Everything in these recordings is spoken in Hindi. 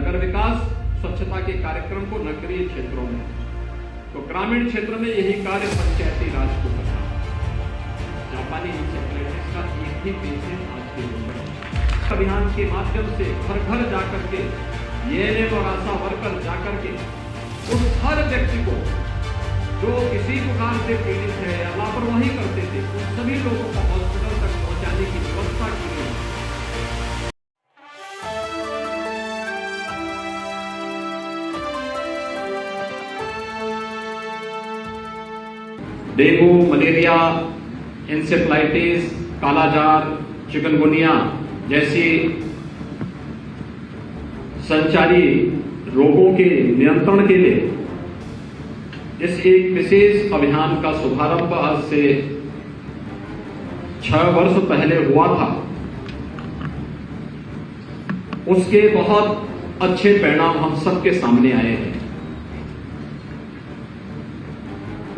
नगर विकास स्वच्छता के कार्यक्रम को नगरीय क्षेत्रों में, तो ग्रामीण क्षेत्र में यही कार्य पंचायती राज को करना। जापानी इंसेफ्लाइटिस का एक ही पेशेंट आज के दिन अभियान के माध्यम से घर घर जाकर के एएनएम और आशा वर्कर जाकर के उस हर व्यक्ति को जो किसी प्रकार से पीड़ित है या लापरवाही करते थे, उन सभी लोगों को हॉस्पिटल तक पहुंचाने की व्यवस्था की गई। डेंगू, मलेरिया, इंसेफ्लाइटिस, कालाजार, चिकनगुनिया जैसी संचारी रोगों के नियंत्रण के लिए इस एक विशेष अभियान का शुभारंभ आज से 6 वर्ष पहले हुआ था। उसके बहुत अच्छे परिणाम हम सबके सामने आए हैं।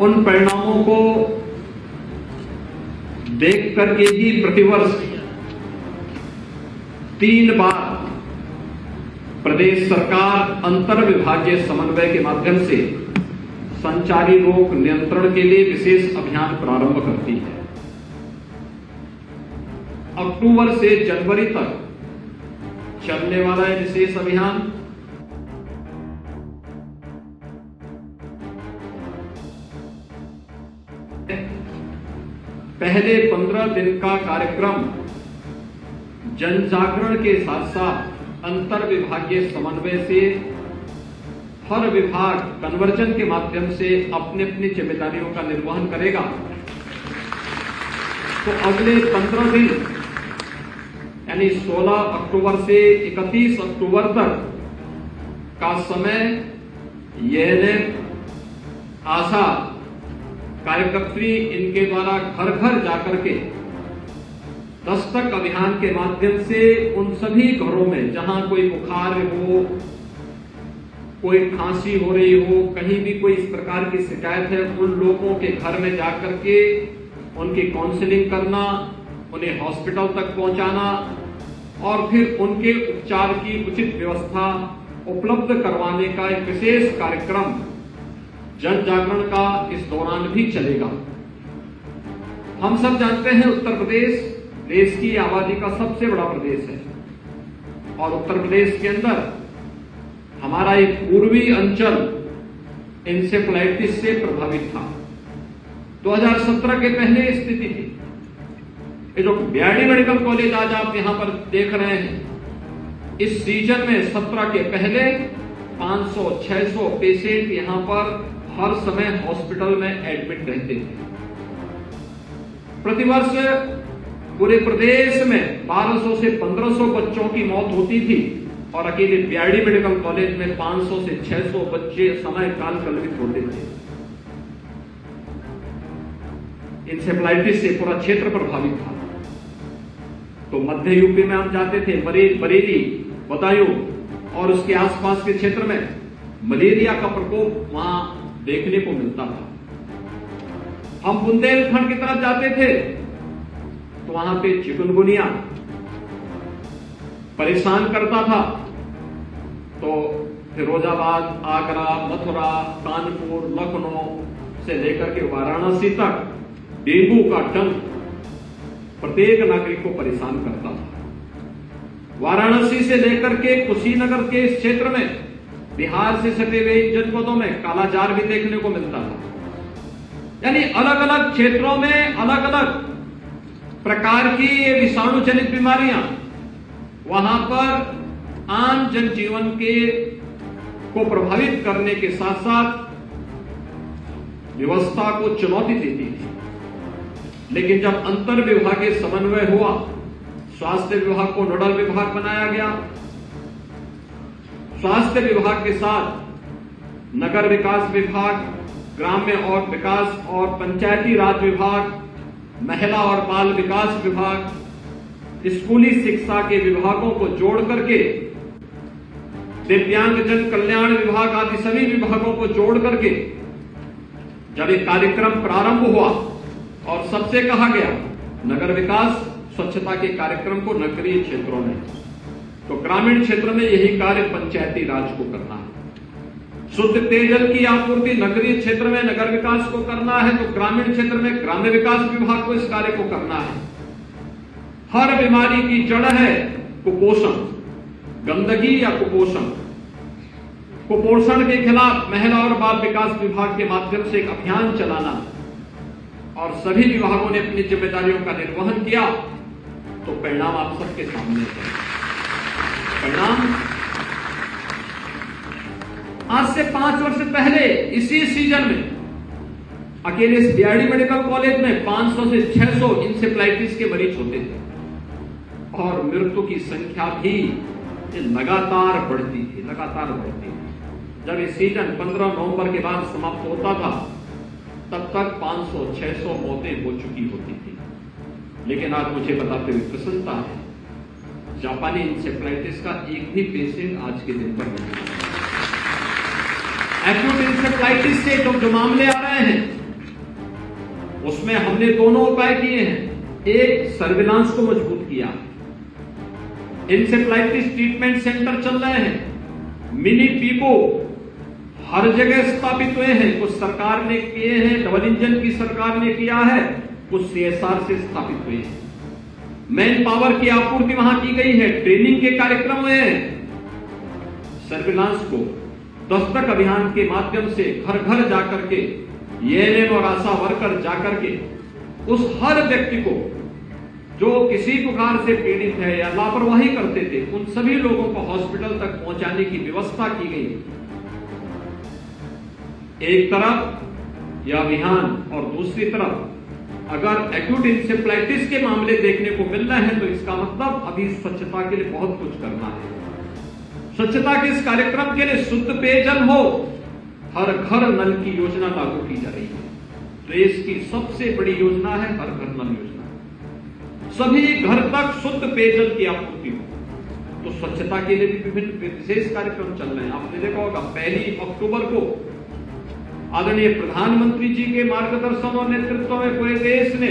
उन परिणामों को देख करके ही प्रतिवर्ष 3 बार प्रदेश सरकार अंतर विभागीय समन्वय के माध्यम से संचारी रोग नियंत्रण के लिए विशेष अभियान प्रारंभ करती है। अक्टूबर से जनवरी तक चलने वाला यह विशेष अभियान पहले 15 दिन का कार्यक्रम जन जागरण के साथ साथ अंतर विभागीय समन्वय से हर विभाग कन्वर्जन के माध्यम से अपनी अपनी जिम्मेदारियों का निर्वहन करेगा। तो अगले 15 दिन यानी 16 अक्टूबर से 31 अक्टूबर तक का समय एएनएम, आशा कार्यकर्त्री इनके द्वारा घर घर जाकर के दस्तक अभियान के माध्यम से उन सभी घरों में जहां कोई बुखार हो, कोई खांसी हो रही हो, कहीं भी कोई इस प्रकार की शिकायत है, उन लोगों के घर में जाकर के उनकी काउंसलिंग करना, उन्हें हॉस्पिटल तक पहुंचाना और फिर उनके उपचार की उचित व्यवस्था उपलब्ध करवाने का एक विशेष कार्यक्रम जन जागरण का इस दौरान भी चलेगा। हम सब जानते हैं उत्तर प्रदेश देश की आबादी का सबसे बड़ा प्रदेश है और उत्तर प्रदेश के अंदर हमारा एक पूर्वी अंचल इंसेफ्लाइटिस से प्रभावित था। 2017 के पहले स्थिति थी। ये जो बीआरडी मेडिकल कॉलेज आज आप यहां पर देख रहे हैं, इस सीजन में 17 के पहले 500-600 पेशेंट यहां पर हर समय हॉस्पिटल में एडमिट रहते थे। प्रतिवर्ष पूरे प्रदेश में 1200 से 1500 बच्चों की मौत होती थी और अकेले बीआरडी मेडिकल कॉलेज में 500 से 600 बच्चे समय काल कल्पित होते थे। इंसेफ्लाइटिस से पूरा क्षेत्र प्रभावित था। तो मध्य यूपी में हम जाते थे, बरेली, बदायूं और उसके आसपास के क्षेत्र में मलेरिया का प्रकोप वहां देखने को मिलता था। हम बुंदेलखंड की तरफ जाते थे तो वहां पे चिकनगुनिया परेशान करता था। तो फिरोजाबाद, आगरा, मथुरा, कानपुर, लखनऊ से लेकर के वाराणसी तक डेंगू का डंक प्रत्येक नागरिक को परेशान करता था। वाराणसी से लेकर के कुशीनगर के इस क्षेत्र में, बिहार से सटे हुए जनपदों में कालाजार भी देखने को मिलता था। यानी अलग अलग क्षेत्रों में अलग अलग प्रकार की ये विषाणु जनित बीमारियां वहां पर आम जनजीवन के को प्रभावित करने के साथ साथ व्यवस्था को चुनौती देती थी। लेकिन जब अंतर विभागीय समन्वय हुआ, स्वास्थ्य विभाग को नोडल विभाग बनाया गया, स्वास्थ्य विभाग के साथ नगर विकास विभाग, ग्राम्य और विकास और पंचायती राज विभाग, महिला और बाल विकास विभाग, स्कूली शिक्षा के विभागों को जोड़ करके दिव्यांगजन कल्याण विभाग आदि सभी विभागों को जोड़ करके जब एक कार्यक्रम प्रारंभ हुआ और सबसे कहा गया नगर विकास स्वच्छता के कार्यक्रम को नगरीय क्षेत्रों में, तो ग्रामीण क्षेत्र में यही कार्य पंचायती राज को करना है। शुद्ध पेयजल की आपूर्ति नगरीय क्षेत्र में नगर विकास को करना है, तो ग्रामीण क्षेत्र में ग्राम्य विकास विभाग को इस कार्य को करना है। हर बीमारी की जड़ है कुपोषण, गंदगी या कुपोषण। कुपोषण के खिलाफ महिला और बाल विकास विभाग के माध्यम से एक अभियान चलाना और सभी विभागों ने अपनी जिम्मेदारियों का निर्वहन किया, तो परिणाम आप सबके सामने है। परिणाम आज से 5 वर्ष पहले इसी सीजन में अकेले इस बीआरडी मेडिकल कॉलेज में 500 से 600 इंसेफ्लाइटिस के मरीज होते थे और मृत्यु की संख्या भी लगातार बढ़ती थी। जब ये सीजन 15 नवंबर के बाद समाप्त होता था तब तक 500-600 मौतें हो चुकी होती थी। लेकिन आज मुझे बताते हुए प्रसन्नता है, जापानी इंसेफ्लाइटिस का एक भी पेशेंट आज के दिन पर नहीं है। एक्यूट इंसेफ्लाइटिस से जो मामले आ रहे हैं उसमें हमने दोनों उपाय किए हैं। एक, सर्विलांस को मजबूत किया, इंसेफ्लाइटिस ट्रीटमेंट सेंटर चल रहे हैं, मिनी पीपो हर जगह स्थापित हुए हैं। कुछ सरकार ने किए हैं, डबल इंजन की सरकार ने किया है, कुछ सीएसआर से स्थापित हुए हैं। मैन पावर की आपूर्ति वहां की गई है, ट्रेनिंग के कार्यक्रम हुए हैं। सर्विलांस को दस्तक अभियान के माध्यम से घर घर जाकर के एएनएम और आशा वर्कर जाकर के उस हर व्यक्ति को जो किसी प्रकार से पीड़ित है या लापरवाही करते थे, उन सभी लोगों को हॉस्पिटल तक पहुंचाने की व्यवस्था की गई। एक तरफ यह अभियान और दूसरी तरफ अगर एक्यूट इंसेफ्लाइटिस के मामले देखने को मिल रहे हैं तो इसका मतलब अभी स्वच्छता के लिए बहुत कुछ करना है। स्वच्छता के इस कार्यक्रम के लिए शुद्ध पेयजल हो, हर घर नल की योजना लागू की जा रही है। देश की सबसे बड़ी योजना है हर घर नल योजना। सभी घर तक शुद्ध पेयजल की आपूर्ति हो, तो स्वच्छता के लिए भी विभिन्न विशेष कार्यक्रम चल रहे हैं। आपने देखा होगा 1 अक्टूबर को आदरणीय प्रधानमंत्री जी के मार्गदर्शन और नेतृत्व में पूरे देश ने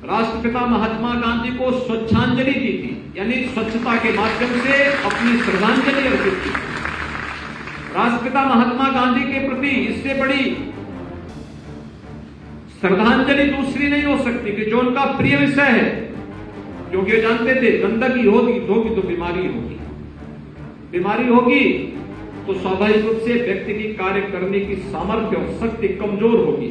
राष्ट्रपिता महात्मा गांधी को स्वच्छांजलि दी थी, यानी स्वच्छता के माध्यम से अपनी श्रद्धांजलि अर्पित की। राष्ट्रपिता महात्मा गांधी के प्रति इससे बड़ी श्रद्धांजलि दूसरी नहीं हो सकती कि जो उनका प्रिय विषय है, क्योंकि वे जानते थे गंदगी होगी तो बीमारी होगी तो स्वाभाविक रूप से व्यक्ति की कार्य करने की सामर्थ्य और शक्ति कमजोर होगी।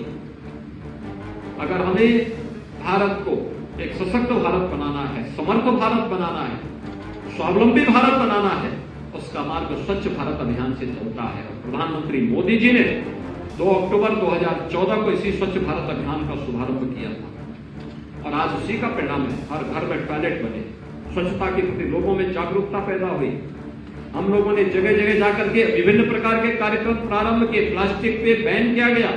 अगर हमें भारत को एक सशक्त भारत बनाना है, समर्थ भारत बनाना है, स्वावलंबी भारत बनाना है, उसका मार्ग स्वच्छ भारत अभियान से चलता है। और प्रधानमंत्री मोदी जी ने 2 अक्टूबर 2014 को इसी स्वच्छ भारत अभियान का शुभारंभ किया था और आज उसी का परिणाम है। हर घर में टॉयलेट बने, स्वच्छता के प्रति लोगों में जागरूकता पैदा हुई। हम लोगों ने जगह जगह जाकर के विभिन्न प्रकार के कार्यक्रम प्रारंभ किए। प्लास्टिक पे बैन किया गया।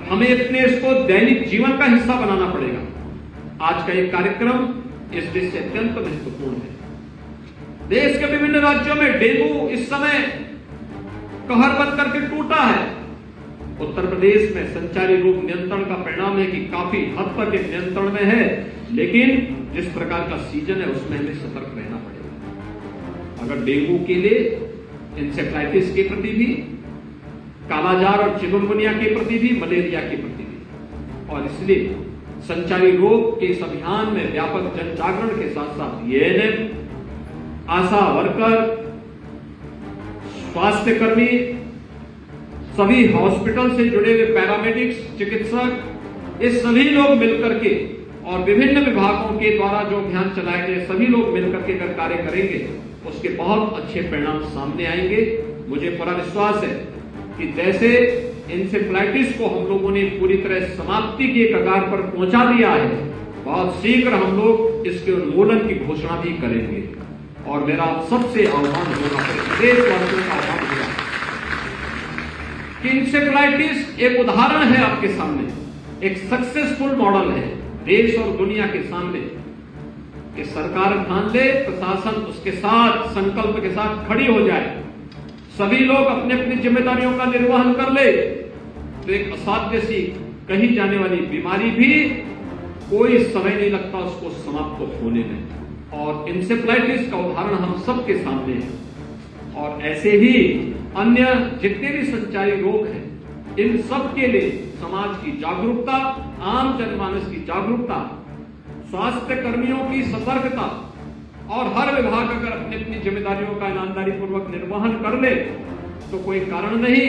हमें अपने इसको दैनिक जीवन का हिस्सा बनाना पड़ेगा। आज का एक कार्यक्रम इस देश से अत्यंत महत्वपूर्ण है। देश के विभिन्न राज्यों में डेंगू इस समय कहर बन करके टूटा है। उत्तर प्रदेश में संचारी रोग नियंत्रण का परिणाम है कि काफी हद तक नियंत्रण में है, लेकिन जिस प्रकार का सीजन है उसमें हमें सतर्क रहना पड़ेगा। अगर डेंगू के लिए, इंसेफ्लाइटिस के प्रति भी, कालाजार और चिकनगुनिया के प्रति भी, मलेरिया के प्रति भी, और इसलिए संचारी रोग के इस अभियान में व्यापक जन जागरण के साथ साथ एएनएम, आशा वर्कर, स्वास्थ्य कर्मी, सभी हॉस्पिटल से जुड़े हुए पैरामेडिक्स, चिकित्सक, ये सभी लोग मिलकर के और विभिन्न विभागों के द्वारा जो अभियान चलाए गए सभी लोग मिलकर के अगर कार्य करेंगे उसके बहुत अच्छे परिणाम सामने आएंगे। मुझे पूरा विश्वास है कि जैसे इंसेफ्लाइटिस को हम लोगों ने पूरी तरह समाप्ति की कगार पर पहुंचा दिया है, बहुत शीघ्र हम लोग इसके उन्मूलन की घोषणा भी करेंगे। और मेरा सबसे आह्वान होगा, देशवासियों का आह्वान होगा कि इंसेफ्लाइटिस एक उदाहरण है आपके सामने, एक सक्सेसफुल मॉडल है देश और दुनिया के सामने कि सरकार ठान ले, प्रशासन उसके साथ संकल्प के साथ खड़ी हो जाए, सभी लोग अपनी अपनी जिम्मेदारियों का निर्वहन कर ले, तो एक असाध्य सी कही जाने वाली बीमारी भी कोई समय नहीं लगता उसको समाप्त होने में। और इंसेफ्लाइटिस का उदाहरण हम सबके सामने है। और ऐसे ही अन्य जितने भी संचारी रोग हैं, इन सब के लिए समाज की जागरूकता, आम जनमानस की जागरूकता, स्वास्थ्य कर्मियों की सतर्कता और हर विभाग अगर अपनी अपनी जिम्मेदारियों का ईमानदारी पूर्वक निर्वहन कर ले तो कोई कारण नहीं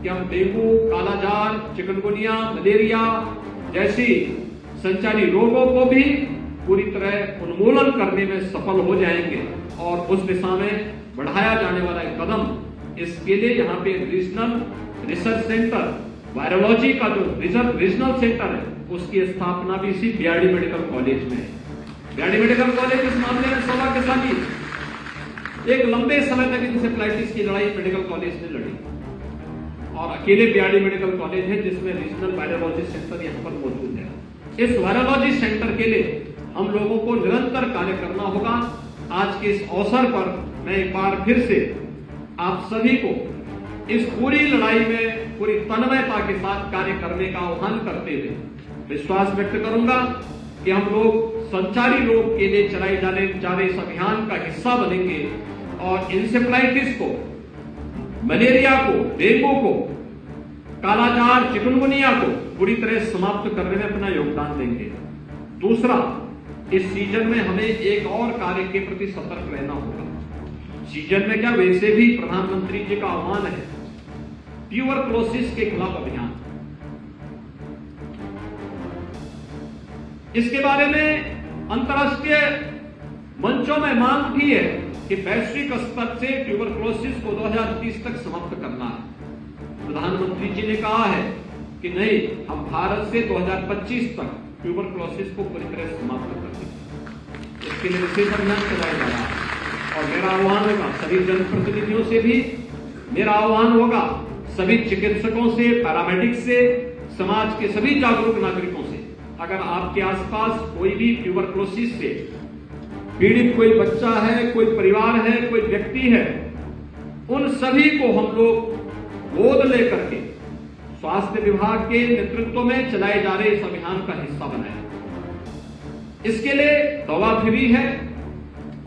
कि हम डेंगू, कालाजार, चिकनगुनिया, मलेरिया जैसी संचारी रोगों को भी पूरी तरह उन्मूलन करने में सफल हो जाएंगे। और उस दिशा में बढ़ाया जाने वाला एक कदम, इसके लिए यहाँ पे रीजनल रिसर्च सेंटर वायरोलॉजी का जो रीजनल सेंटर है उसकी स्थापना भी इसी बीआरडी मेडिकल कॉलेज में है। बीआरडी मेडिकल कॉलेज इस मामले में 16 के साथ एक लंबे समय तक इंसेफ्लाइटिस की लड़ाई मेडिकल कॉलेज ने लड़ी और अकेले बीआरडी मेडिकल कॉलेज है जिसमें रीजनल वायरोलॉजी सेंटर यहाँ पर मौजूद है। इस वायरोलॉजी सेंटर के लिए हम लोगों को निरंतर कार्य करना होगा। आज के इस अवसर पर मैं एक बार फिर से आप सभी को इस पूरी लड़ाई में पूरी तन्मयता के साथ कार्य करने का आह्वान करते हुए विश्वास व्यक्त करूंगा कि हम लोग संचारी रोग के लिए चलाए जाने जा रहे इस अभियान का हिस्सा बनेंगे और इंसेफ्लाइटिस को, मलेरिया को, डेंगू को, कालाजार, चिकनगुनिया को पूरी तरह समाप्त करने में अपना योगदान देंगे। दूसरा, इस सीजन में हमें एक और कार्य के प्रति सतर्क रहना होगा। सीजन में क्या, वैसे भी प्रधानमंत्री जी का आह्वान है ट्यूबरक्लोसिस के खिलाफ अभियान। इसके बारे में अंतर्राष्ट्रीय मंचों में मांग भी है कि वैश्विक स्तर से ट्यूबरक्लोसिस को 2030 तक समाप्त करना है। प्रधानमंत्री जी ने कहा है कि नहीं, हम भारत से 2025 तक ट्यूबरक्लोसिस को पूरी तरह समाप्त कर देंगे। इसके लिए विशेष अभियान चलाया जा रहा है और मेरा आह्वान होगा सभी जनप्रतिनिधियों से भी, मेरा आह्वान होगा सभी चिकित्सकों से, पैरामेडिक से, समाज के सभी जागरूक नागरिकों से, अगर आपके आसपास कोई भी ट्यूबरक्लोसिस से पीड़ित कोई बच्चा है, कोई परिवार है, कोई व्यक्ति है, उन सभी को हम लोग गोद लेकर के स्वास्थ्य विभाग के नेतृत्व में चलाए जा रहे इस अभियान का हिस्सा बनाए। इसके लिए दवा फ्री है,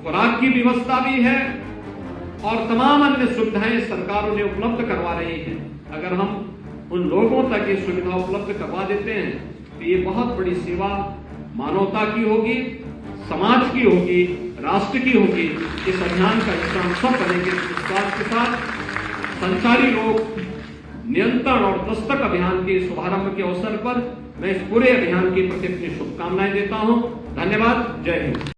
खुराक की व्यवस्था भी है और तमाम अन्य सुविधाएं सरकार उन्हें उपलब्ध करवा रही है। अगर हम उन लोगों तक ये सुविधा उपलब्ध करवा देते हैं तो ये बहुत बड़ी सेवा मानवता की होगी, समाज की होगी, राष्ट्र की होगी। इस अभियान का हिस्सा हम सब बनेंगे। विश्वास के साथ संचारी रोग नियंत्रण और दस्तक अभियान के शुभारंभ के अवसर पर मैं इस पूरे अभियान के प्रति अपनी शुभकामनाएं देता हूं। धन्यवाद। जय हिंद।